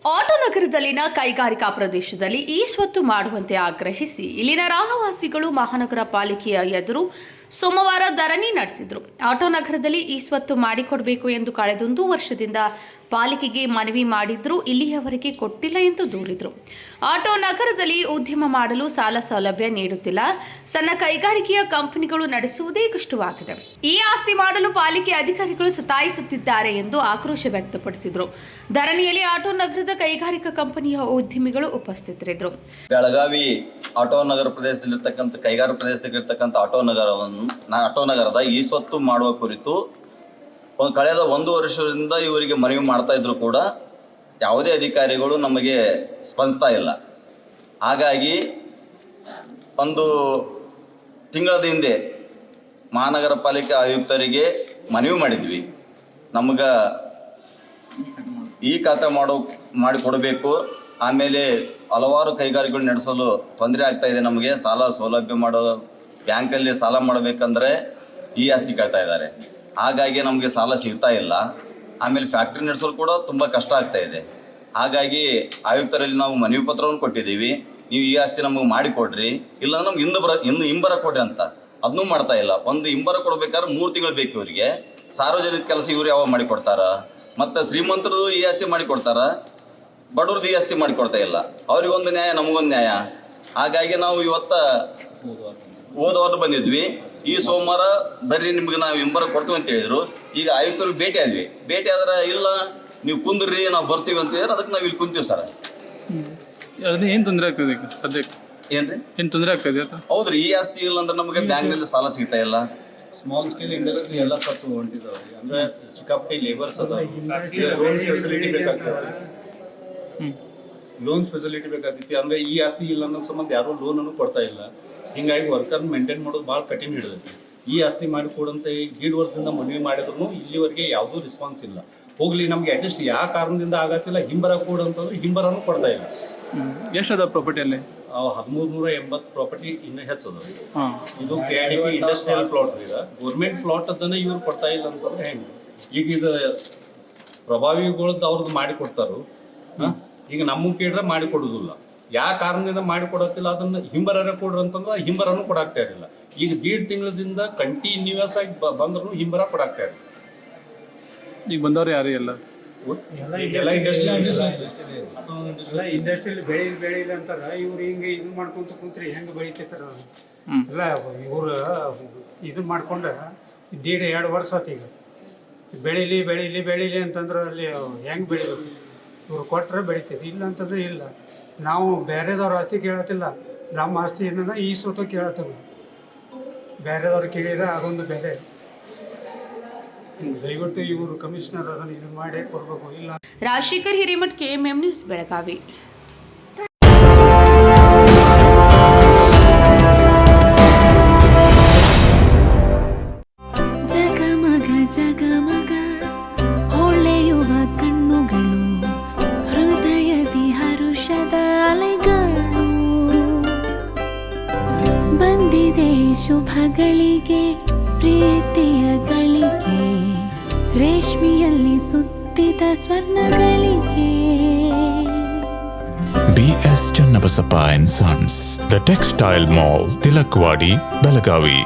ಆಟೋನಗರದಲ್ಲಿನ ಕೈಗಾರಿಕಾ ಪ್ರದೇಶದಲ್ಲಿ ಈ ಸ್ವತ್ತು ಮಾಡುವಂತೆ ಆಗ್ರಹಿಸಿ ಇಲ್ಲಿನ ರಾಹವಾಸಿಗಳು ಮಹಾನಗರ ಪಾಲಿಕೆಯ ಎದುರು ಸೋಮವಾರ ಧರಣಿ ನಡೆಸಿದರು. ಆಟೋನಗರದಲ್ಲಿ ಈ ಸ್ವತ್ತು ಮಾಡಿಕೊಡಬೇಕು ಎಂದು ಕಳೆದೊಂದು ವರ್ಷದಿಂದ ಪಾಲಿಕೆಗೆ ಮನವಿ ಮಾಡಿದ್ರೂ ಇಲ್ಲಿಯವರೆಗೆ ಕೊಟ್ಟಿಲ್ಲ ಎಂದು ದೂರಿದರು. ಆಟೋನಗರದಲ್ಲಿ ಉದ್ಯಮ ಮಾಡಲು ಸಾಲ ಸೌಲಭ್ಯ ನೀಡುತ್ತಿಲ್ಲ. ಸಣ್ಣ ಕೈಗಾರಿಕೆಯ ಕಂಪನಿಗಳು ನಡೆಸುವುದೇ ಕಷ್ಟವಾಗಿದೆ. ಈ ಆಸ್ತಿ ಮಾಡಲು ಪಾಲಿಕೆ ಅಧಿಕಾರಿಗಳು ಸತಾಯಿಸುತ್ತಿದ್ದಾರೆ ಎಂದು ಆಕ್ರೋಶ ವ್ಯಕ್ತಪಡಿಸಿದರು. ಧರಣಿಯಲ್ಲಿ ಆಟೋನಗರದ ಕೈಗಾರಿಕಾ ಕಂಪನಿಯ ಉದ್ಯಮಿಗಳು ಉಪಸ್ಥಿತರಿದ್ದರು. ಬೆಳಗಾವಿ ಆಟೋನಗರ ಪ್ರದೇಶದಲ್ಲಿರ್ತಕ್ಕಂಥ ಕೈಗಾರಿಕಾ ಪ್ರದೇಶದಲ್ಲಿರ್ತಕ್ಕಂಥ ಆಟೋನಗರದ ಈ ಸ್ವತ್ತು ಮಾಡುವ ಕುರಿತು ಕಳೆದ ಒಂದು ವರ್ಷದಿಂದ ಇವರಿಗೆ ಮನವಿ ಮಾಡ್ತಾ ಇದ್ರು ಕೂಡ ಯಾವುದೇ ಅಧಿಕಾರಿಗಳು ನಮಗೆ ಸ್ಪಂದಿಸ್ತಾ ಇಲ್ಲ. ಹಾಗಾಗಿ ಒಂದು ತಿಂಗಳದ ಹಿಂದೆ ಮಹಾನಗರ ಪಾಲಿಕೆ ಆಯುಕ್ತರಿಗೆ ಮನವಿ ಮಾಡಿದ್ವಿ. ನಮಗೆ ಈ ಖಾತೆ ಮಾಡಿಕೊಡಬೇಕು. ಆಮೇಲೆ ಹಲವಾರು ಕೈಗಾರಿಕೆಗಳು ನಡೆಸಲು ತೊಂದರೆ ಆಗ್ತಾ ಇದೆ. ನಮಗೆ ಸಾಲ ಸೌಲಭ್ಯ ಮಾಡೋ ಬ್ಯಾಂಕಲ್ಲಿ ಸಾಲ ಮಾಡಬೇಕಂದ್ರೆ ಈ ಆಸ್ತಿ ಕೇಳ್ತಾ ಇದ್ದಾರೆ. ಹಾಗಾಗಿ ನಮಗೆ ಸಾಲ ಸಿಗ್ತಾ ಇಲ್ಲ. ಆಮೇಲೆ ಫ್ಯಾಕ್ಟ್ರಿ ನಡೆಸಲು ಕೂಡ ತುಂಬ ಕಷ್ಟ ಆಗ್ತಾ ಇದೆ. ಹಾಗಾಗಿ ಆಯುಕ್ತರಲ್ಲಿ ನಾವು ಮನವಿ ಪತ್ರವನ್ನು ಕೊಟ್ಟಿದ್ದೀವಿ. ನೀವು ಈ ಆಸ್ತಿ ನಮಗೆ ಮಾಡಿಕೊಡ್ರಿ, ಇಲ್ಲ ನಮ್ಗೆ ಹಿಂಬರ ಕೊಡ್ರಿ ಅಂತ. ಅದನ್ನೂ ಮಾಡ್ತಾ ಇಲ್ಲ. ಒಂದು ಹಿಂಬರ ಕೊಡ್ಬೇಕಾದ್ರೆ 3 ತಿಂಗಳು ಬೇಕು ಇವರಿಗೆ. ಸಾರ್ವಜನಿಕ ಕೆಲಸ ಇವ್ರು ಯಾವಾಗ ಮಾಡಿಕೊಡ್ತಾರ? ಮತ್ತು ಶ್ರೀಮಂತರದು ಈ ಆಸ್ತಿ ಮಾಡಿಕೊಡ್ತಾರ, ಬಡವ್ರದ್ದು ಈ ಆಸ್ತಿ ಮಾಡಿಕೊಡ್ತಾ ಇಲ್ಲ. ಅವ್ರಿಗೊಂದು ನ್ಯಾಯ, ನಮಗೊಂದು ನ್ಯಾಯ. ಹಾಗಾಗಿ ನಾವು ಇವತ್ತು ಹೋದವರು ಬಂದಿದ್ವಿ. ಈ ಸೋಮವಾರ ಬರ್ರಿ ನಿಮ್ಗೆ ನಾವು ಹಿಂಬರ ಕೊಡ್ತೀವಿ ಅಂತ ಹೇಳಿದ್ರು. ಈಗ ಆಯುಕ್ತರಿಗೆ ಭೇಟಿ ಆದ್ವಿ. ಭೇಟಿ ಆದ್ರೆ ಇಲ್ಲ ನೀವು ಕುಂದ್ರಿ ನಾವು ಬರ್ತೀವಿ ಅಂತ ಹೇಳಿದ್ರೆ ಅದಕ್ಕೆ ನಾವು ಇಲ್ಲಿ ಕುಂತೀವಿ ಸರ್. ಏನು ತೊಂದರೆ ಆಗ್ತದೆ ಸದ್ಯಕ್ಕೆ? ಏನ್ರಿ ಏನು ತೊಂದರೆ ಆಗ್ತದೆ? ಹೌದ್ರಿ, ಈ ಆಸ್ತಿ ಇಲ್ಲ ಅಂದ್ರೆ ನಮಗೆ ಬ್ಯಾಂಕ್ನಲ್ಲಿ ಸಾಲ ಸಿಗ್ತಾ ಇಲ್ಲ. ಸ್ಮಾಲ್ ಸ್ಕೇಲ್ ಇಂಡಸ್ಟ್ರಿ ಎಲ್ಲ ಸತ್ತು ಹೊಂಟಿದಾವೆ. ಅಂದ್ರೆ ಸಿಕ್ಕಾಪಟ್ಟಿ ಲೇಬರ್ಸ್ ಅದ. ಲೋನ್ಸ್ ಫೆಸಿಲಿಟಿ ಬೇಕಾಗ್ತೈತಿ. ಅಂದ್ರೆ ಈ ಆಸ್ತಿ ಇಲ್ಲ ಅನ್ನೋ ಸಂಬಂಧ ಯಾರು ಲೋನ್ ಅನ್ನು ಕೊಡ್ತಾ ಇಲ್ಲ. ಹಿಂಗಾಗಿ ವರ್ಕರ್ ಮೇಂಟೈನ್ ಮಾಡೋದು ಭಾಳ ಕಠಿಣ ಹಿಡಿದೈತಿ. ಈ ಆಸ್ತಿ ಮಾಡಿಕೊಡಂತ 2 ವರ್ಷದಿಂದ ಮನವಿ ಮಾಡಿದ್ರು ಇಲ್ಲಿವರೆಗೆ ಯಾವುದೂ ರೆಸ್ಪಾನ್ಸ್ ಇಲ್ಲ. ಹೋಗ್ಲಿ, ನಮ್ಗೆ ಅಟ್ಲೀಸ್ಟ್ ಯಾವ ಕಾರಣದಿಂದ ಆಗತ್ತಿಲ್ಲ ಹಿಂಬರ ಕೊಡಂತಂದ್ರೆ ಹಿಂಬರನೂ ಕೊಡ್ತಾ ಇಲ್ಲ. ಎಷ್ಟದ ಪ್ರಾಪರ್ಟಿಯಲ್ಲಿ? 1380 ಪ್ರಾಪರ್ಟಿ ಇನ್ನೂ ಹೆಚ್ಚದ. ಇದು KIDP ಇಂಡಸ್ಟ್ರಿಯಲ್ ಪ್ಲಾಟ್. ಈಗ ಗೌರ್ಮೆಂಟ್ ಪ್ಲಾಟ್ ಅದನ್ನ ಇವ್ರು ಕೊಡ್ತಾ ಇಲ್ಲ ಅಂತಂದ್ರೆ ಹೆಂಗೆ? ಈಗ ಇದು ಪ್ರಭಾವಿಗಳದ್ದು ಅವ್ರದ್ದು ಮಾಡಿ ಕೊಡ್ತಾರೋ. ಈಗ ನಮಗೆ ಕೇಳಿದ್ರೆ ಮಾಡಿ ಕೊಡೋದಿಲ್ಲ. ಯಾವ ಕಾರಣದಿಂದ ಮಾಡಿ ಕೊಡತ್ತಿಲ್ಲ ಅದನ್ನ ಹಿಂಬರ ಕೊಡ್ರಿ ಅಂತಂದ್ರೆ ಹಿಂಬರನೂ ಕೊಡಾಕ್ತಾ ಇರಲಿಲ್ಲ. ಈಗ 1.5 ತಿಂಗಳದಿಂದ ಕಂಟಿನ್ಯೂಯಸ್ ಆಗಿ ಬಂದ್ರು ಹಿಂಬರ ಕೊಡಾಕ್ತಾ ಇರಲಿಲ್ಲ. ಈಗ ಬಂದವ್ರು ಯಾರು? ಎಲ್ಲ ಇಂಡಸ್ಟ್ರಿಯಲ್ಲಿ ಬೆಳಿಲ್ಲ ಅಂತಾರ. ಇವ್ರು ಹಿಂಗೆ ಇದು ಮಾಡ್ಕೊಂತ ಕುಂತ್ರಿ ಹೆಂಗೆ ಬೆಳಿತಾರ? ಎಲ್ಲ ಇವ್ರು ಇದು ಮಾಡ್ಕೊಂಡ 1.5-2 ವರ್ಷ ಆತ. ಈಗ ಬೆಳೀಲಿ ಅಂತಂದ್ರೆ ಅಲ್ಲಿ ಹೆಂಗೆ ಬೆಳಿಬೇಕು? ಇವ್ರು ಕೊಟ್ಟರೆ ಬೆಳಿತೈತಿ, ಇಲ್ಲ ಅಂತಂದ್ರೆ ಇಲ್ಲ. ನಾವು ಬೇರೆದವ್ರ ಆಸ್ತಿ ಕೇಳತ್ತಿಲ್ಲ, ನಮ್ಮ ಆಸ್ತಿ ಏನನ್ನ ಈ ಸ್ವತ್ತು ಕೇಳತ್ತೇವೆ. ಬೇರೆದವ್ರು ಕೇಳಿದ್ರೆ ಅದೊಂದು ಬೇರೆ. ದಯವಿಟ್ಟು ಇವರು ಕಮಿಷನರ್ ಅದನ್ನು ಇದು ಮಾಡಿ ಕೊಡಬೇಕು. ಇಲ್ಲ ರಾಜಶೇಖರ್ ಹಿರೇಮಠ್, KMM ನ್ಯೂಸ್, ಬೆಳಗಾವಿ. ಜಗಮಗ ಜಗಮಗ ಹೊಳೆಯುವ ಕಣ್ಣುಗಳು, ಹೃದಯದಿ ಹರುಷದ ಅಲೆಗಳು. ಬಂದಿದೆ ಶುಭಗಳಿಗೆ, ಪ್ರೀತಿಯ ಗಳಿಗೆ, ರೇಷ್ಮೆಯಲ್ಲಿ ಸುತ್ತಿದ ಸ್ವರ್ಣಗಳಿಗೆ. BS Channabasappa and Sons, The Textile Mall, Tilakvadi, Belagavi.